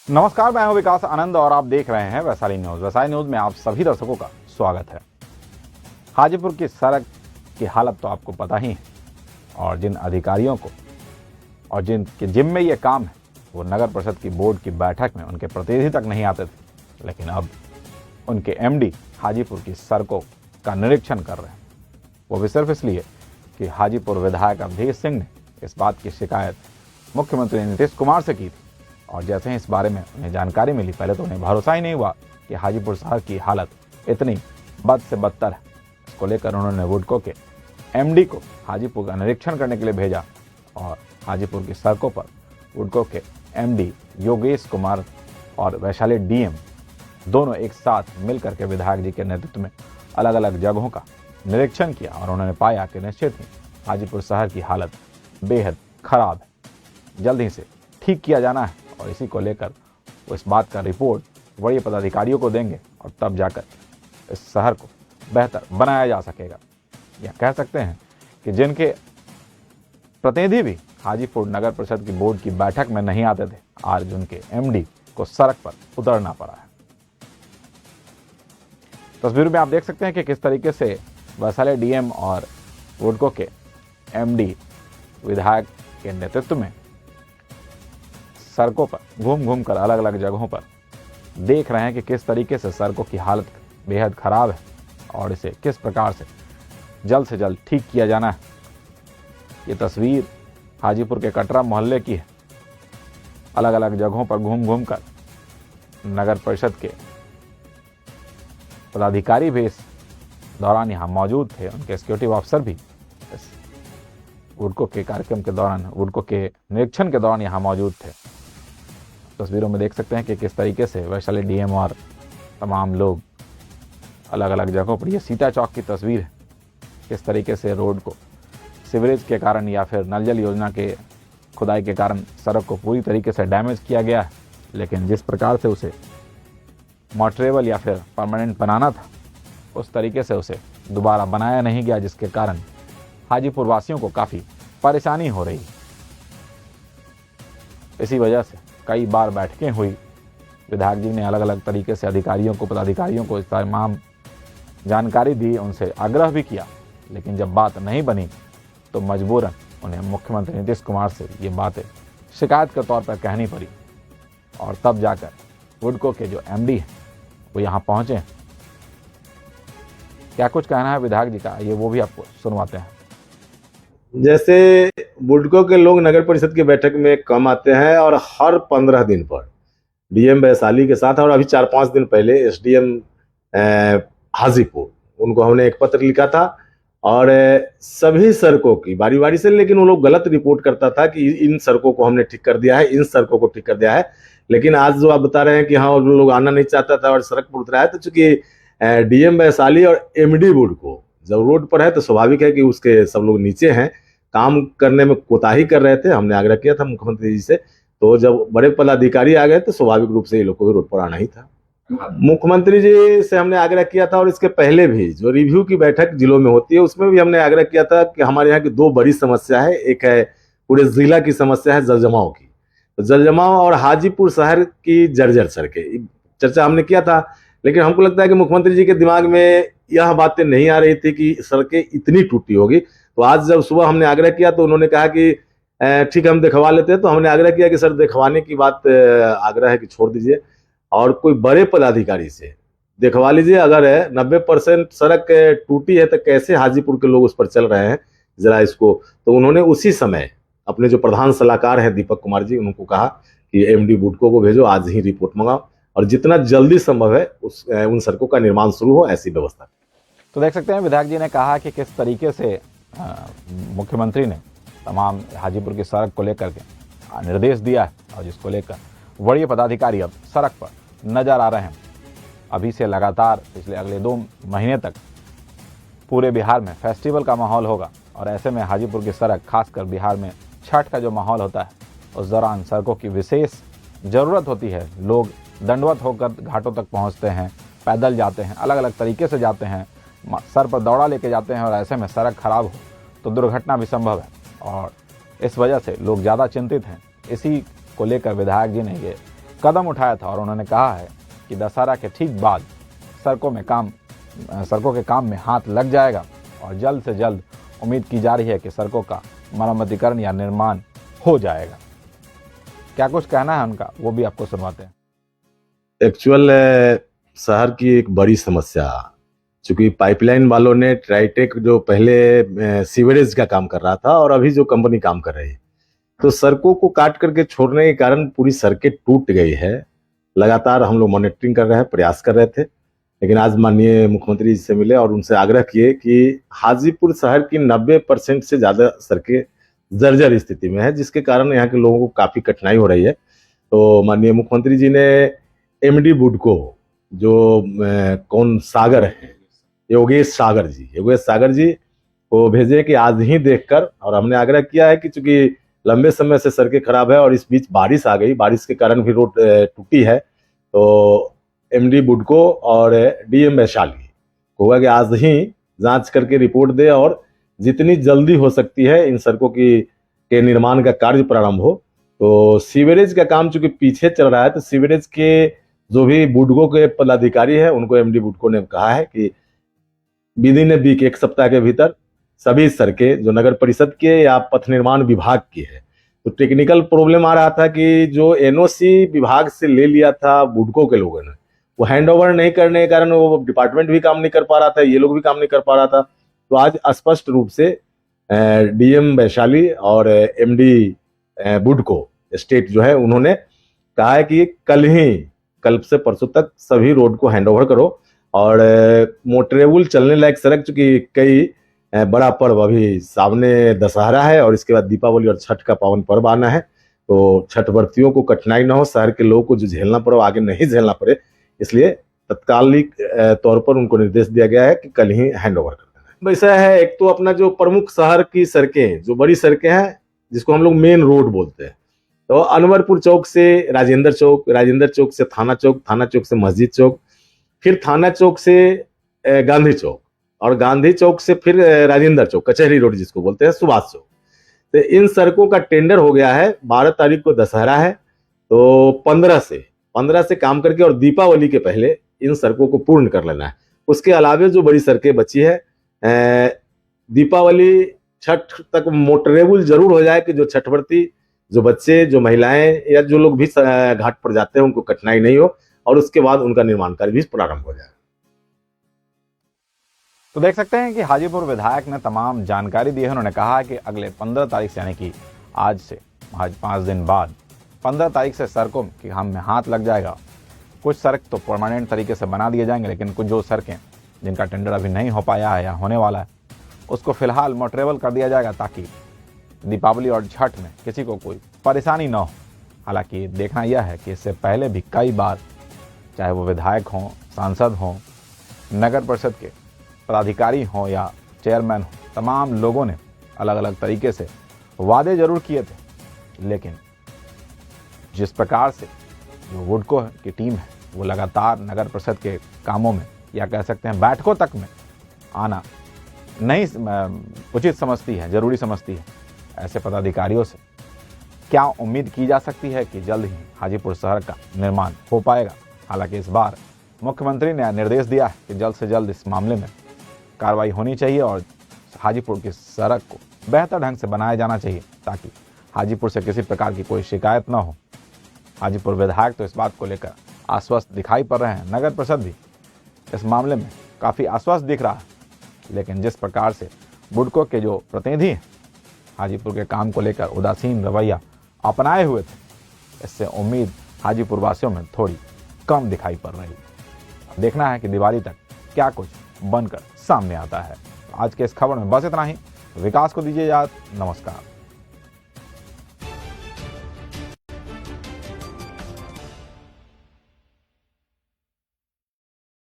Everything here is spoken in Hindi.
नमस्कार, मैं हूं विकास आनंद और आप देख रहे हैं वैशाली न्यूज। वैशाली न्यूज में आप सभी दर्शकों का स्वागत है। हाजीपुर की सड़क की हालत तो आपको पता ही है और जिन अधिकारियों को और जिनके जिम्मे ये काम है वो नगर परिषद की बोर्ड की बैठक में उनके प्रतिनिधि तक नहीं आते थे, लेकिन अब उनके एमडी हाजीपुर की सड़कों का निरीक्षण कर रहे हैं। वो भी सिर्फ इसलिए कि हाजीपुर विधायक अवधेश सिंह ने इस बात की शिकायत मुख्यमंत्री नीतीश कुमार से की थी और जैसे ही इस बारे में उन्हें जानकारी मिली, पहले तो उन्हें भरोसा ही नहीं हुआ कि हाजीपुर शहर की हालत इतनी बद से बदतर है। इसको लेकर उन्होंने वुडको के एमडी को हाजीपुर का निरीक्षण करने के लिए भेजा और हाजीपुर की सड़कों पर वुडको के एमडी योगेश कुमार और वैशाली डीएम दोनों एक साथ मिलकर के विधायक जी के नेतृत्व में अलग अलग जगहों का निरीक्षण किया और उन्होंने पाया कि निश्चित ही हाजीपुर शहर की हालत बेहद खराब है, जल्द ही से ठीक किया जाना है और इसी को लेकर वो इस बात का रिपोर्ट बड़े पदाधिकारियों को देंगे और तब जाकर इस शहर को बेहतर बनाया जा सकेगा। या कह सकते हैं कि जिनके प्रतिनिधि भी हाजीपुर नगर परिषद की बोर्ड की बैठक में नहीं आते थे, आज उनके एमडी को सड़क पर उतरना पड़ा है। तस्वीर में आप देख सकते हैं कि किस तरीके से वैशाली डीएम और वुडको के एमडी विधायक के नेतृत्व में सड़कों पर घूम घूम कर अलग अलग जगहों पर देख रहे हैं कि किस तरीके से सड़कों की हालत बेहद खराब है और इसे किस प्रकार से जल्द ठीक किया जाना है। ये तस्वीर हाजीपुर के कटरा मोहल्ले की है। अलग अलग जगहों पर घूम घूम कर नगर परिषद के पदाधिकारी भी इस दौरान यहाँ मौजूद थे, उनके सिक्योरिटी ऑफिसर भी इस वुडको के कार्यक्रम के दौरान, वुडको के निरीक्षण के दौरान यहाँ मौजूद थे। तस्वीरों में देख सकते हैं कि किस तरीके से वैशाली डीएम और तमाम लोग अलग अलग जगहों पर, ये सीता चौक की तस्वीर है, किस तरीके से रोड को सीवरेज के कारण या फिर नल जल योजना के खुदाई के कारण सड़क को पूरी तरीके से डैमेज किया गया है, लेकिन जिस प्रकार से उसे मोटरेबल या फिर परमानेंट बनाना था उस तरीके से उसे दोबारा बनाया नहीं गया, जिसके कारण हाजीपुर वासियों को काफ़ी परेशानी हो रही है। इसी वजह से कई बार बैठकें हुई, विधायक जी ने अलग अलग तरीके से अधिकारियों को, पदाधिकारियों को इस तमाम जानकारी दी, उनसे आग्रह भी किया, लेकिन जब बात नहीं बनी तो मजबूरन उन्हें मुख्यमंत्री नीतीश कुमार से ये बातें शिकायत के तौर पर कहनी पड़ी और तब जाकर वुडको के जो एमडी हैं वो यहाँ पहुँचे। क्या कुछ कहना है विधायक जी का, ये वो भी आपको सुनवाते हैं। जैसे बुडको के लोग नगर परिषद की बैठक में कम आते हैं और हर 15 दिन पर डीएम वैशाली के साथ, और अभी 4-5 दिन पहले एसडीएम हाजीपुर, उनको हमने एक पत्र लिखा था और सभी सड़कों की बारी बारी से, लेकिन वो लोग गलत रिपोर्ट करता था कि इन सड़कों को हमने ठीक कर दिया है, इन सड़कों को ठीक कर दिया है। लेकिन आज जो आप बता रहे हैं कि हाँ उन लोग आना नहीं चाहता था और सड़क पर उतरा है, तो चूंकि डीएम वैशाली और एमडी बुडको जब रोड पर है तो स्वाभाविक है कि उसके सब लोग नीचे हैं, काम करने में कोताही कर रहे थे। हमने आग्रह किया था मुख्यमंत्री जी से, तो जब बड़े पदाधिकारी आ गए तो स्वाभाविक रूप से ये लोग को भी रोड पर आना ही था। मुख्यमंत्री जी से हमने आग्रह किया था और इसके पहले भी जो रिव्यू की बैठक जिलों में होती है उसमें भी हमने आग्रह किया था कि हमारे यहाँ की 2 बड़ी समस्या है। एक है पूरे जिला की समस्या है जल जमाव की, तो जल जमाव और हाजीपुर शहर की जर्जर सड़कें, चर्चा हमने किया था। लेकिन हमको लगता है कि मुख्यमंत्री जी के दिमाग में यह बातें नहीं आ रही थी कि सड़कें इतनी टूटी होगी। तो आज जब सुबह हमने आग्रह किया तो उन्होंने कहा कि ठीक है हम दिखवा लेते हैं। तो हमने आग्रह किया कि सर दिखवाने की बात आग्रह है कि छोड़ दीजिए और कोई बड़े पदाधिकारी से दिखवा लीजिए। अगर 90% सड़क टूटी है तो कैसे हाजीपुर के लोग उस पर चल रहे हैं जरा इसको। तो उन्होंने उसी समय अपने जो प्रधान सलाहकार हैं दीपक कुमार जी, उनको कहा कि एमडी बुडको को भेजो, आज ही रिपोर्ट मंगाओ और जितना जल्दी संभव है उन सड़कों का निर्माण शुरू हो, ऐसी व्यवस्था। तो देख सकते हैं विधायक जी ने कहा कि किस तरीके से मुख्यमंत्री ने तमाम हाजीपुर की सड़क को लेकर के निर्देश दिया है और जिसको लेकर वरीय पदाधिकारी अब सड़क पर नजर आ रहे हैं। अभी से लगातार पिछले अगले 2 महीने तक पूरे बिहार में फेस्टिवल का माहौल होगा और ऐसे में हाजीपुर की सड़क, खासकर बिहार में छठ का जो माहौल होता है, उस दौरान सड़कों की विशेष ज़रूरत होती है। लोग दंडवत होकर घाटों तक पहुंचते हैं, पैदल जाते हैं, अलग अलग तरीके से जाते हैं, सर पर दौड़ा लेके जाते हैं और ऐसे में सड़क खराब हो तो दुर्घटना भी संभव है और इस वजह से लोग ज़्यादा चिंतित हैं। इसी को लेकर विधायक जी ने ये कदम उठाया था और उन्होंने कहा है कि दशहरा के ठीक बाद सड़कों के काम में हाथ लग जाएगा और जल्द से जल्द उम्मीद की जा रही है कि सड़कों का मरम्मतीकरण या निर्माण हो जाएगा। क्या कुछ कहना है उनका, वो भी आपको सुनवाते हैं। एक्चुअल शहर की एक बड़ी समस्या, चूंकि पाइपलाइन वालों ने ट्राईटेक जो पहले सीवरेज का काम कर रहा था और अभी जो कंपनी काम कर रही है, तो सड़कों को काट करके छोड़ने के कारण पूरी सड़कें टूट गई है। लगातार हम लोग मॉनिटरिंग कर रहे हैं, प्रयास कर रहे थे, लेकिन आज माननीय मुख्यमंत्री जी से मिले और उनसे आग्रह किए कि हाजीपुर शहर की 90% से ज़्यादा सड़कें जर्जर स्थिति में है, जिसके कारण यहाँ के लोगों को काफ़ी कठिनाई हो रही है। तो माननीय मुख्यमंत्री जी ने एमडी बुडको जो कौन सागर है, योगेश सागर जी को भेजे कि आज ही देखकर, और हमने आग्रह किया है कि चूंकि लंबे समय से सड़कें खराब है और इस बीच बारिश आ गई, बारिश के कारण भी रोड टूटी है, तो एमडी बुडको और डीएम वैशाली को होगा कि आज ही जांच करके रिपोर्ट दे और जितनी जल्दी हो सकती है इन सड़कों के निर्माण का कार्य प्रारंभ हो। तो सीवरेज का काम चूंकि पीछे चल रहा है, तो सीवरेज के जो भी बुडको के पदाधिकारी है उनको एमडी बुडको ने कहा है कि विदिन ए वीक, एक सप्ताह के भीतर सभी सड़कें जो नगर परिषद के या पथ निर्माण विभाग की है, तो टेक्निकल प्रॉब्लम आ रहा था कि जो एनओसी विभाग से ले लिया था बुडको के लोगों ने, वो हैंड ओवर नहीं करने के कारण वो डिपार्टमेंट भी काम नहीं कर पा रहा था, ये लोग भी काम नहीं कर पा रहा था। तो आज स्पष्ट रूप से डीएम वैशाली और एमडी बुडको स्टेट जो है, उन्होंने कहा है कि कल से परसों तक सभी रोड को हैंड ओवर करो और मोटरेबल चलने लायक सड़क, चूंकि कई बड़ा पर्व अभी सामने दशहरा है और इसके बाद दीपावली और छठ का पावन पर्व आना है, तो छठ व्रतियों को कठिनाई ना हो, शहर के लोगों को जो झेलना पड़े आगे नहीं झेलना पड़े, इसलिए तत्कालिक तौर पर उनको निर्देश दिया गया है कि कल ही हैंड ओवर कर देना है। वैसा है, एक तो अपना जो प्रमुख शहर की सड़कें, जो बड़ी सड़कें हैं जिसको हम लोग मेन रोड बोलते हैं, तो अनवरपुर चौक से राजेंद्र चौक से थाना चौक से मस्जिद चौक, फिर थाना चौक से गांधी चौक, और गांधी चौक से फिर राजेंद्र चौक, कचहरी रोड जिसको बोलते हैं, सुभाष चौक। तो इन सड़कों का टेंडर हो गया है। 12 तारीख को दशहरा है, तो 15 से काम करके और दीपावली के पहले इन सड़कों को पूर्ण कर लेना है। उसके अलावे जो बड़ी सड़कें बची है, दीपावली छठ तक मोटरेबल जरूर हो जाए कि जो छठवर्ती, जो बच्चे, जो महिलाएं या जो लोग भी घाट पर जाते हैं उनको कठिनाई नहीं हो, और उसके बाद उनका निर्माण कार्य भी प्रारंभ हो जाए। तो देख सकते हैं कि हाजीपुर विधायक ने तमाम जानकारी दी है। उन्होंने कहा कि अगले 15 तारीख से, यानी कि आज 5 दिन बाद 15 तारीख से सड़कों के काम में हाथ लग जाएगा। कुछ सड़क तो परमानेंट तरीके से बना दिए जाएंगे, लेकिन कुछ जो सड़कें जिनका टेंडर अभी नहीं हो पाया है या होने वाला है, उसको फिलहाल मोटरेबल कर दिया जाएगा ताकि दीपावली और छठ में किसी को कोई परेशानी न हो। हालांकि देखना यह है कि इससे पहले भी कई बार, चाहे वो विधायक हों, सांसद हों, नगर परिषद के पदाधिकारी हों या चेयरमैन हो, तमाम लोगों ने अलग अलग तरीके से वादे जरूर किए थे, लेकिन जिस प्रकार से जो बुडको की टीम है वो लगातार नगर परिषद के कामों में, या कह सकते हैं बैठकों तक में आना नहीं उचित समझती है, जरूरी समझती है, ऐसे पदाधिकारियों से क्या उम्मीद की जा सकती है कि जल्द ही हाजीपुर शहर का निर्माण हो पाएगा। हालांकि इस बार मुख्यमंत्री ने निर्देश दिया है कि जल्द से जल्द इस मामले में कार्रवाई होनी चाहिए और हाजीपुर की सड़क को बेहतर ढंग से बनाया जाना चाहिए ताकि हाजीपुर से किसी प्रकार की कोई शिकायत न हो। हाजीपुर विधायक तो इस बात को लेकर आश्वस्त दिखाई पड़ रहे हैं, नगर परिषद भी इस मामले में काफ़ी आश्वस्त दिख रहा है, लेकिन जिस प्रकार से बुडको के जो प्रतिनिधि हैं हाजीपुर के काम को लेकर उदासीन रवैया अपनाए हुए थे, इससे उम्मीद हाजीपुर वासियों में थोड़ी कम दिखाई पड़ रही है। देखना है कि दिवाली तक क्या कुछ बनकर सामने आता है। आज के इस खबर में बस इतना ही। विकास को दीजिए इजाजत। नमस्कार।